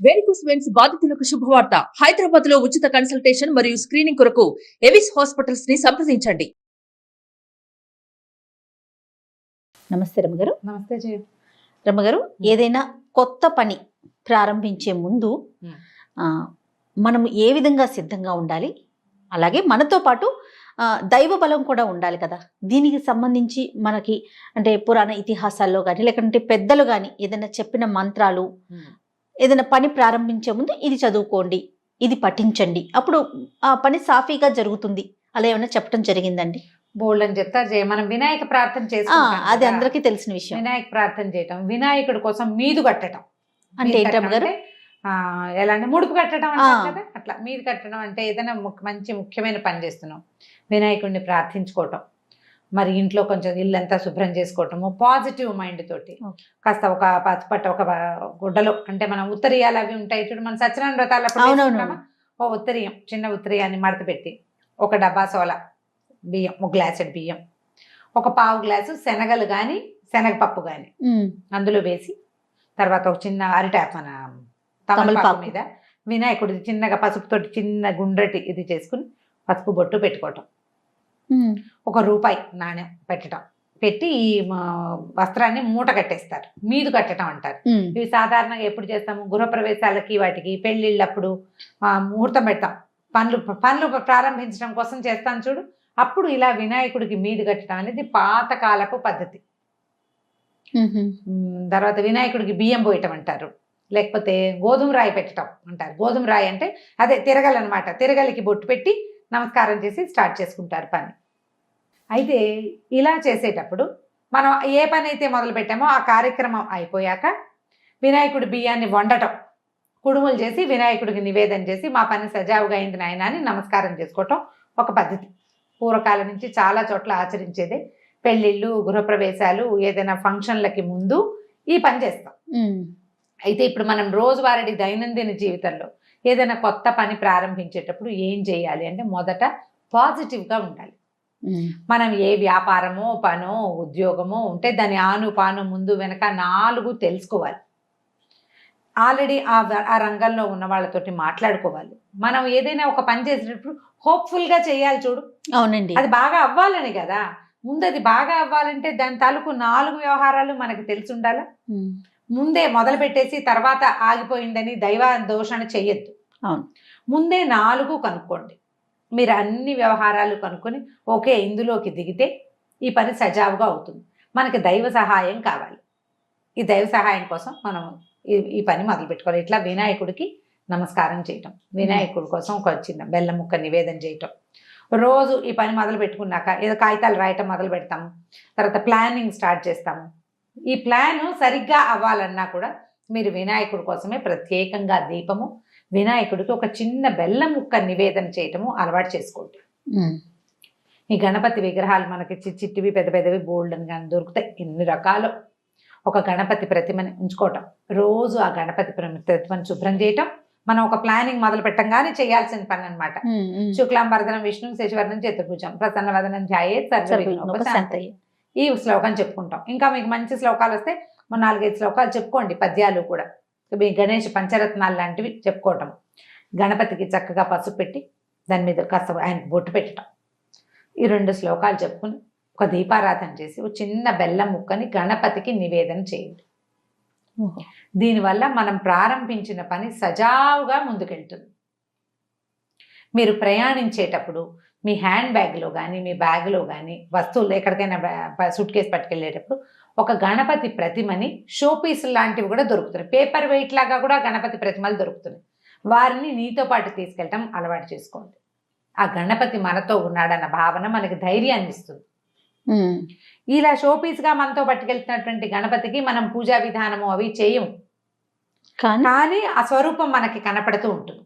Varicose veins బాధితులకు శుభవార్త. హైదరాబాద్ లో ఉచిత కన్సల్టేషన్ మరియు స్క్రీనింగ్ కొరకు ఎవిస్ హాస్పిటల్స్ ని సంప్రదించండి. నమస్తే రమగారు. నమస్తే జయ. రమగారు, ఏదైనా కొత్త పని ప్రారంభించే ముందు మనం ఏ విధంగా సిద్ధంగా ఉండాలి, అలాగే మనతో పాటు దైవ బలం కూడా ఉండాలి కదా. దీనికి సంబంధించి మనకి అంటే పురాణ ఇతిహాసాల్లో కానీ లేకుంటే పెద్దలు కానీ ఏదైనా చెప్పిన మంత్రాలు, ఏదైనా పని ప్రారంభించే ముందు ఇది చదువుకోండి, ఇది పఠించండి, అప్పుడు ఆ పని సాఫీగా జరుగుతుంది, అలా ఏమైనా చెప్పడం జరిగిందండి? బోల్డ్ అని చెప్తారు జయ. మనం వినాయక ప్రార్థన చేసుకుంటాం, అది అందరికీ తెలిసిన విషయం. వినాయక ప్రార్థన చేయటం, వినాయకుడి కోసం మీదు కట్టడం అంటే ఏంటమ్మగారు? ఎలా అంటే ముడుపు కట్టడం అంటారు కదా, అట్లా మీది కట్టడం అంటే ఏదైనా మంచి ముఖ్యమైన పని చేస్తున్నాం, వినాయకుడిని ప్రార్థించుకోవటం, మరి ఇంట్లో కొంచెం ఇల్లంతా శుభ్రం చేసుకోవటము, పాజిటివ్ మైండ్ తోటి కాస్త ఒక పచ్చపట్ట ఒక గుడ్డలో, అంటే మనం ఉత్తరీయాలు అవి ఉంటాయి చూడు, మన సత్యనారాయణ వ్రతాలు ఓ ఉత్తరీయం, చిన్న ఉత్తరీయాన్ని మడత పెట్టి ఒక డబ్బా సోల బియ్యం, ఒక గ్లాసెడ్ బియ్యం, ఒక పావు గ్లాసు శనగలు కానీ శనగపప్పు కానీ అందులో వేసి, తర్వాత ఒక చిన్న అరిటాప్ మన తమలపాకు మీద వినాయకుడి చిన్నగా పసుపుతోటి చిన్న గుండ్రటి ఇది చేసుకుని పసుపు బొట్టు పెట్టుకోవటం, ₹1 నాణ్యం పెట్టడం, పెట్టి ఈ వస్త్రాన్ని మూట కట్టేస్తారు, మీదు కట్టడం అంటారు. ఇవి సాధారణంగా ఎప్పుడు చేస్తాము? గృహప్రవేశాలకి, వాటికి, పెళ్ళిళ్ళప్పుడు ముహూర్తం పెడతాం, పనులు ప్రారంభించడం కోసం చేస్తాను చూడు, అప్పుడు ఇలా వినాయకుడికి మీదు కట్టడం అనేది పాతకాలపు పద్ధతి. తర్వాత వినాయకుడికి బియ్యం పోయటం అంటారు, లేకపోతే గోధుమ రాయి పెట్టడం అంటారు. గోధుమ రాయి అంటే అదే తిరగలి అనమాట. తిరగలికి బొట్టు పెట్టి నమస్కారం చేసి స్టార్ట్ చేసుకుంటారు పని. అయితే ఇలా చేసేటప్పుడు మనం ఏ పని అయితే మొదలు పెట్టామో ఆ కార్యక్రమం అయిపోయాక వినాయకుడి బియ్యాన్ని వండటం, కుడుములు చేసి వినాయకుడికి నివేదన చేసి మా పని సజావుగా అయింది నాయన అని నమస్కారం చేసుకోవటం ఒక పద్ధతి. పూర్వకాలం నుంచి చాలా చోట్ల ఆచరించేదే. పెళ్ళిళ్ళు, గృహప్రవేశాలు, ఏదైనా ఫంక్షన్లకి ముందు ఈ పని చేస్తాం. అయితే ఇప్పుడు మనం రోజువారీ దైనందిన జీవితంలో ఏదైనా కొత్త పని ప్రారంభించేటప్పుడు ఏం చేయాలి అంటే, మొదట పాజిటివ్గా ఉండాలి. మనం ఏ వ్యాపారమో, పనో, ఉద్యోగమో ఉంటే దాని ఆను ముందు వెనక 4 తెలుసుకోవాలి. ఆల్రెడీ ఆ రంగంలో ఉన్న వాళ్ళతోటి మాట్లాడుకోవాలి. మనం ఏదైనా ఒక పని చేసేటప్పుడు హోప్ఫుల్గా చేయాలి చూడు. అవునండి, అది బాగా అవ్వాలని కదా. ముందు అది బాగా అవ్వాలంటే దాని తాలూకు 4 వ్యవహారాలు మనకు తెలిసి ఉండాలి. ముందే మొదలు పెట్టేసి తర్వాత ఆగిపోయిందని దైవ దోషణ చెయ్యొద్దు. ముందే 4 కనుక్కోండి. మీరు అన్ని వ్యవహారాలు కనుక్కొని ఓకే ఇందులోకి దిగితే ఈ పని సజావుగా అవుతుంది. మనకి దైవ సహాయం కావాలి. ఈ దైవ సహాయం కోసం మనం ఈ పని మొదలు పెట్టుకోవాలి. ఇట్లా వినాయకుడికి నమస్కారం చేయటం, వినాయకుడి కోసం ఒక చిన్న బెల్లం ముక్క నివేదన చేయటం. రోజు ఈ పని మొదలు పెట్టుకున్నాక ఏదో కాగితాలు రాయటం మొదలు పెడతాము, తర్వాత ప్లానింగ్ స్టార్ట్ చేస్తాము. ఈ ప్లాన్ సరిగ్గా అవ్వాలన్నా కూడా మీరు వినాయకుడి కోసమే ప్రత్యేకంగా దీపము, వినాయకుడికి ఒక చిన్న బెల్లం ముక్క నివేదన చేయటము అలవాటు చేసుకోండి. ఈ గణపతి విగ్రహాలు మనకి చిట్టివి పెద్ద పెద్దవి బోల్డ్ అని కానీ దొరుకుతాయి, ఎన్ని రకాలు. ఒక గణపతి ప్రతిమని ఉంచుకోవటం, రోజు ఆ గణపతి ప్రతిమని శుభ్రం చేయటం మనం ఒక ప్లానింగ్ మొదలు పెట్టంగానే చేయాల్సిన పని అనమాట. శుక్లాంబరధరం విష్ణు శశివర్ణం చతుర్భుజం ప్రసన్నవదనం ధ్యాయేత్ సర్వవిఘ్నోపశాంతయే. ఈ శ్లోకం చెప్పుకుంటాం. ఇంకా మీకు మంచి శ్లోకాలు వస్తే 4-5 శ్లోకాలు చెప్పుకోండి, పద్యాలు కూడా. మీ గణేష్ పంచరత్నాలు లాంటివి చెప్పుకోవటం. గణపతికి చక్కగా పసుపు పెట్టి దాని మీద కాస్త ఆయనకు బొట్టు పెట్టడం. ఈ 2 శ్లోకాలు చెప్పుకుని ఒక దీపారాధన చేసి ఒక చిన్న బెల్లం ముక్కని గణపతికి నివేదన చేయండి. దీనివల్ల మనం ప్రారంభించిన పని సజావుగా ముందుకెళ్తుంది. మీరు ప్రయాణించేటప్పుడు మీ హ్యాండ్ బ్యాగ్లో కానీ మీ బ్యాగ్లో కానీ వస్తువులు ఎక్కడికైనా సూట్ కేసు పట్టుకెళ్ళేటప్పుడు ఒక గణపతి ప్రతిమని షోపీస్ లాంటివి కూడా దొరుకుతున్నాయి. పేపర్ వెయిట్ లాగా కూడా గణపతి ప్రతిమలు దొరుకుతున్నాయి. వారిని నీతో పాటు తీసుకెళ్ళటం అలవాటు చేసుకోండి. ఆ గణపతి మనతో ఉన్నాడన్న భావన మనకి ధైర్యాన్ని ఇస్తుంది. ఇలా షోపీస్గా మనతో పట్టుకెళ్తున్నటువంటి గణపతికి మనం పూజా విధానము అవి చేయము, కానీ ఆ స్వరూపం మనకి కనపడుతూ ఉంటుంది.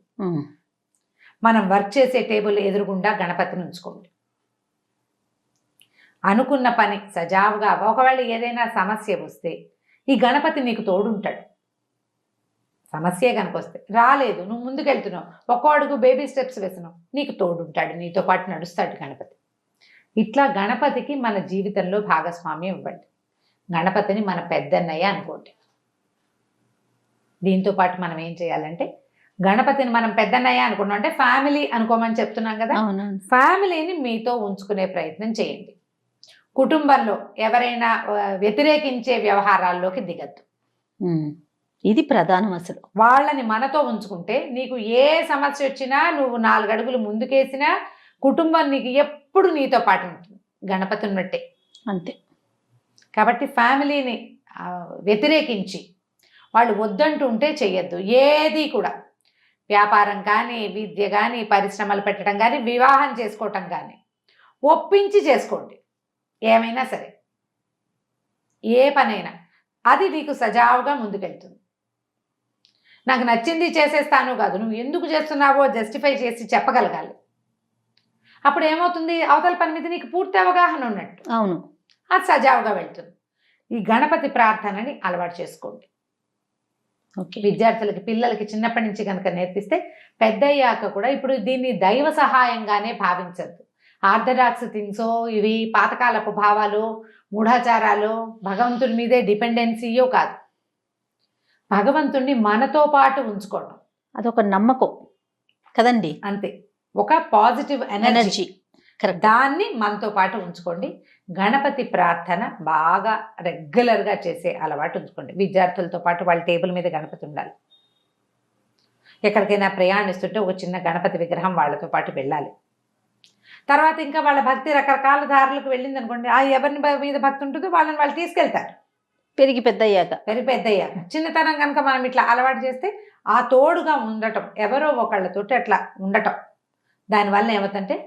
మనం వర్క్ చేసే టేబుల్ ఎదురుగుండా గణపతిని ఉంచుకోండి. అనుకున్న పని సజావుగా, ఒకవేళ ఏదైనా సమస్య వస్తే ఈ గణపతి నీకు తోడుంటాడు. సమస్య కనుక వస్తే రాలేదు, నువ్వు ముందుకెళ్తున్నావు, ఒక్కో అడుగు బేబీ స్టెప్స్ వేసినావు, నీకు తోడుంటాడు, నీతో పాటు నడుస్తాడు గణపతి. ఇట్లా గణపతికి మన జీవితంలో భాగస్వామ్యం ఇవ్వండి. గణపతిని మన పెద్దన్నయ్య అనుకోండి. దీంతో పాటు మనం ఏం చేయాలంటే గణపతిని మనం పెద్దన్నయ్య అనుకున్నాం, అంటే ఫ్యామిలీ అనుకోమని చెప్తున్నాం కదా, అవునవును. ఫ్యామిలీని మీతో ఉంచుకునే ప్రయత్నం చేయండి. కుటుంబంలో ఎవరైనా వ్యతిరేకించే వ్యవహారాల్లోకి దిగద్దు. ఇది ప్రధానం అసలు. వాళ్ళని మనతో ఉంచుకుంటే నీకు ఏ సమస్య వచ్చినా నువ్వు 4 అడుగులు ముందుకేసినా కుటుంబం నీకు ఎప్పుడు నీతో పాటు ఉంటుంది, గణపతి ఉన్నట్టే. అంతే. కాబట్టి ఫ్యామిలీని వ్యతిరేకించి వాళ్ళు వద్దంటుంటే చెయ్యొద్దు. ఏది కూడా వ్యాపారం కానీ, విద్య కానీ, పరిశ్రమలు పెట్టడం కానీ, వివాహం చేసుకోవటం కానీ ఒప్పించి చేసుకోండి. ఏమైనా సరే, ఏ పనైనా అది నీకు సజావుగా ముందుకెళ్తుంది. నాకు నచ్చింది చేసేస్తాను కాదు, నువ్వు ఎందుకు చేస్తున్నావో జస్టిఫై చేసి చెప్పగలగాలి. అప్పుడు ఏమవుతుంది, అవతల పని మీద నీకు పూర్తి అవగాహన ఉన్నట్టు. అవును. అది సజావుగా వెళ్తుంది. ఈ గణపతి ప్రార్థనని అలవాటు చేసుకోండి. ఓకే. విద్యార్థులకి, పిల్లలకి చిన్నప్పటి నుంచి కనుక నేర్పిస్తే పెద్దయ్యాక కూడా ఇప్పుడు దీన్ని దైవ సహాయంగానే భావించద్దు. ఆర్థడాక్స్ థింగ్సో, ఇవి పాతకాలపు భావాలు, మూఢాచారాలు, భగవంతుడి మీదే డిపెండెన్సీయో కాదు. భగవంతుణ్ణి మనతో పాటు ఉంచుకోవడం, అదొక నమ్మకం కదండి. అంతే. ఒక పాజిటివ్ ఎనర్జీ, కరెక్ట్. దాన్ని మనతో పాటు ఉంచుకోండి. గణపతి ప్రార్థన బాగా రెగ్యులర్గా చేసే అలవాటు ఉంచుకోండి. విద్యార్థులతో పాటు వాళ్ళ టేబుల్ మీద గణపతి ఉండాలి. ఎక్కడికైనా ప్రయాణిస్తుంటే ఒక చిన్న గణపతి విగ్రహం వాళ్ళతో పాటు వెళ్ళాలి. తర్వాత ఇంకా వాళ్ళ భక్తి రకరకాల దారులకు వెళ్ళింది అనుకోండి, ఎవరిని మీద భక్తి ఉంటుందో వాళ్ళని వాళ్ళు తీసుకెళ్తారు. పెరిగి పెద్దయ్యాక. చిన్నతనం కనుక మనం ఇట్లా అలవాటు చేస్తే ఆ తోడుగా ఉండటం, ఎవరో ఒకళ్ళతోటి అట్లా ఉండటం, దానివల్ల ఏమవుతుందంటే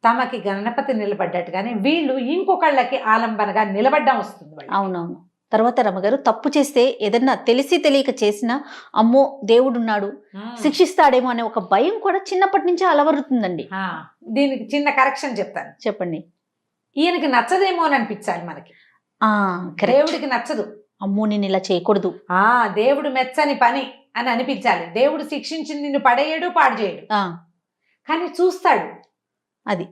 తమకి గణపతి నిలబడ్డట్టుగానే వీళ్ళు ఇంకొకళ్ళకి ఆలంబనగా నిలబడ్డం వస్తుంది. అవునవును. తర్వాత రమగారు, తప్పు చేస్తే ఏదన్నా తెలిసి తెలియక చేసినా అమ్మో దేవుడున్నాడు శిక్షిస్తాడేమో అనే ఒక భయం కూడా చిన్నప్పటి నుంచే అలవరుతుందండి. దీనికి చిన్న కరెక్షన్ చెప్తాను. చెప్పండి. ఈయనకి నచ్చదేమో అని అనిపించాలి మనకి. దేవుడికి నచ్చదు, అమ్మో నేను ఇలా చేయకూడదు, దేవుడు మెచ్చని పని అని అనిపించాలి. దేవుడు శిక్షించి నిన్ను పడేయడు, పాడు చేయడు, కానీ చూస్తాడు. అది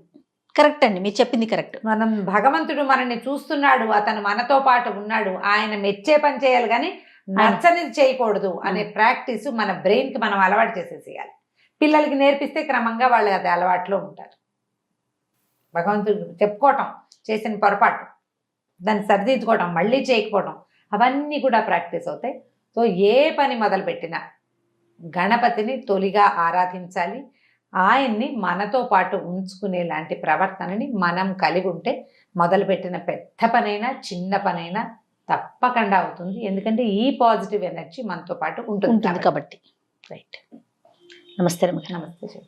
కరెక్ట్ అండి, మీరు చెప్పింది కరెక్ట్. మనం భగవంతుడు మనల్ని చూస్తున్నాడు, అతను మనతో పాటు ఉన్నాడు, ఆయన మెచ్చే పని చేయాలి కానీ నచ్చనిది చేయకూడదు అనే ప్రాక్టీస్ మన బ్రెయిన్కి మనం అలవాటు చేసేసేయాలి. పిల్లలకి నేర్పిస్తే క్రమంగా వాళ్ళు అది అలవాట్లో ఉంటారు. భగవంతుడు చెప్పుకోవటం, చేసిన పొరపాటు దాన్ని సరిదిద్దుకోవడం, మళ్ళీ చేయకపోవడం, అవన్నీ కూడా ప్రాక్టీస్ అవుతాయి. సో ఏ పని మొదలుపెట్టినా గణపతిని తొలిగా ఆరాధించాలి. ఆయన్ని మనతో పాటు ఉంచుకునేలాంటి ప్రవర్తనని మనం కలిగి ఉంటే మొదలుపెట్టిన పెద్ద పనైనా చిన్న పనైనా తప్పకుండా అవుతుంది. ఎందుకంటే ఈ పాజిటివ్ ఎనర్జీ మనతో పాటు ఉంటుంది కాబట్టి. రైట్. నమస్తే. నమస్తే.